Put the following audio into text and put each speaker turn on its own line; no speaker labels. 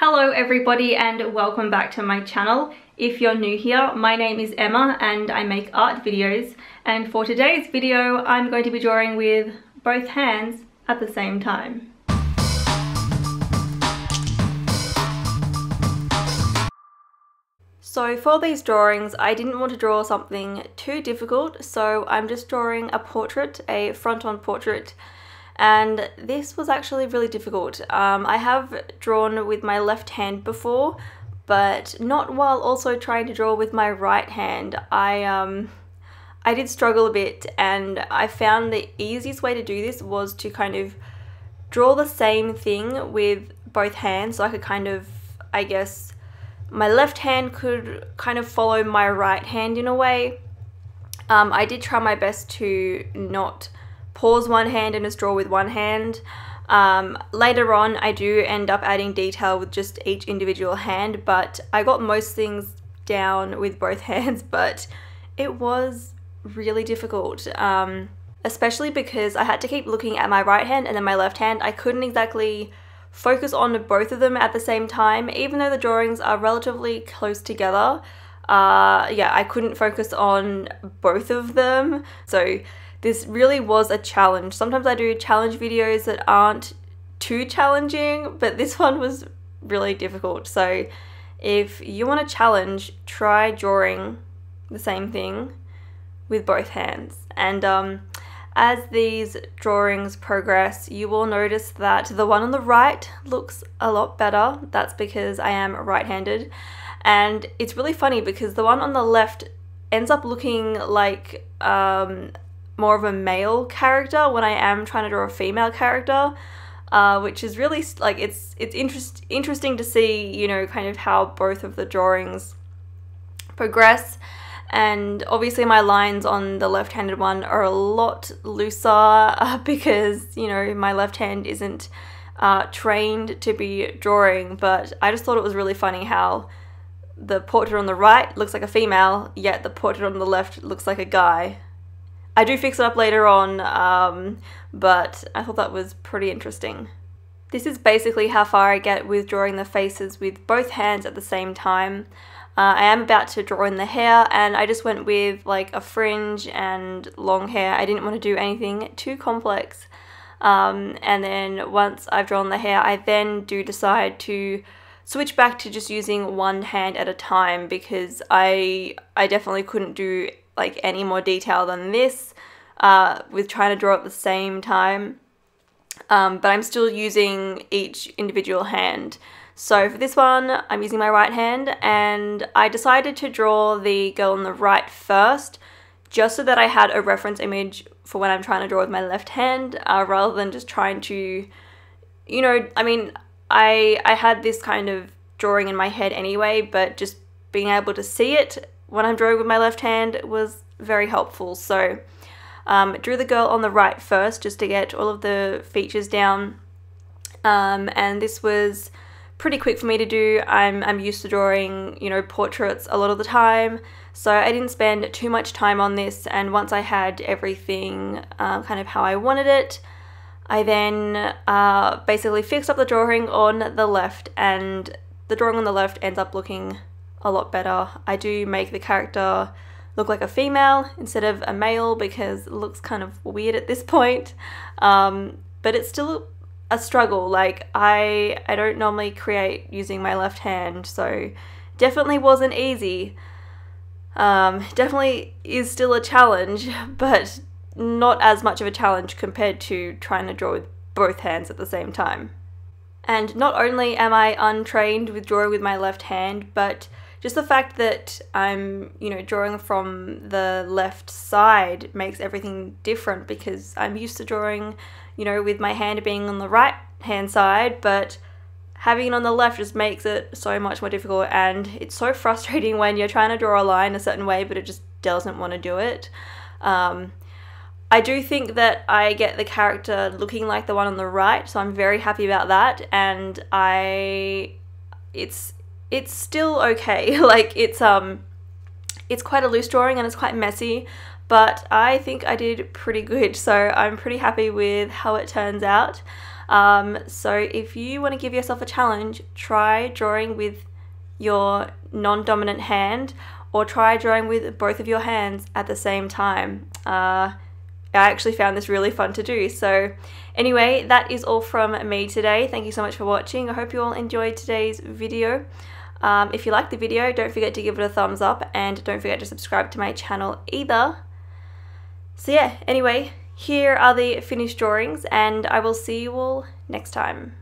Hello everybody and welcome back to my channel. If you're new here, my name is Emma and I make art videos, and for today's video I'm going to be drawing with both hands at the same time. So for these drawings I didn't want to draw something too difficult, so I'm just drawing a portrait, a front-on portrait. And this was actually really difficult. I have drawn with my left hand before, but not while also trying to draw with my right hand. I did struggle a bit, and I found the easiest way to do this was to kind of draw the same thing with both hands, so I could kind of, I guess, my left hand could kind of follow my right hand in a way. I did try my best to not pause one hand and just draw with one hand. Later on I do end up adding detail with just each individual hand, but I got most things down with both hands, but it was really difficult, especially because I had to keep looking at my right hand and then my left hand. I couldn't exactly focus on both of them at the same time, even though the drawings are relatively close together. Yeah, I couldn't focus on both of them, so this really was a challenge. Sometimes I do challenge videos that aren't too challenging, but this one was really difficult. So if you want a challenge, try drawing the same thing with both hands. And as these drawings progress, you will notice that the one on the right looks a lot better. That's because I am right-handed. And it's really funny because the one on the left ends up looking like more of a male character when I am trying to draw a female character, which is really, like, it's interesting to see, you know, kind of how both of the drawings progress. And obviously my lines on the left-handed one are a lot looser because, you know, my left hand isn't trained to be drawing, but I just thought it was really funny how the portrait on the right looks like a female, yet the portrait on the left looks like a guy. I do fix it up later on, but I thought that was pretty interesting. This is basically how far I get with drawing the faces with both hands at the same time. I am about to draw in the hair, and I just went with like a fringe and long hair. I didn't want to do anything too complex. And then once I've drawn the hair, I then do decide to switch back to just using one hand at a time, because I definitely couldn't do like any more detail than this with trying to draw at the same time, but I'm still using each individual hand. So for this one I'm using my right hand, and I decided to draw the girl on the right first just so that I had a reference image for when I'm trying to draw with my left hand, rather than just trying to, you know, I mean, I had this kind of drawing in my head anyway, but just being able to see it when I'm drawing with my left hand was very helpful. So drew the girl on the right first just to get all of the features down, and this was pretty quick for me to do. I'm used to drawing, you know, portraits a lot of the time, so I didn't spend too much time on this. And once I had everything kind of how I wanted it, I then basically fixed up the drawing on the left, and the drawing on the left ends up looking a lot better. I do make the character look like a female instead of a male because it looks kind of weird at this point, but it's still a struggle. Like, I don't normally create using my left hand, so definitely wasn't easy. Definitely is still a challenge, but not as much of a challenge compared to trying to draw with both hands at the same time. And not only am I untrained with drawing with my left hand, but just the fact that I'm, you know, drawing from the left side makes everything different, because I'm used to drawing, you know, with my hand being on the right hand side, but having it on the left just makes it so much more difficult. And it's so frustrating when you're trying to draw a line a certain way but it just doesn't want to do it. I do think that I get the character looking like the one on the right, so I'm very happy about that. And it's still okay. Like, it's quite a loose drawing and it's quite messy, but I think I did pretty good, so I'm pretty happy with how it turns out. So if you want to give yourself a challenge, try drawing with your non-dominant hand, or try drawing with both of your hands at the same time. I actually found this really fun to do. So anyway, that is all from me today. Thank you so much for watching. I hope you all enjoyed today's video. If you liked the video, don't forget to give it a thumbs up, and don't forget to subscribe to my channel either. So yeah, anyway, here are the finished drawings, and I will see you all next time.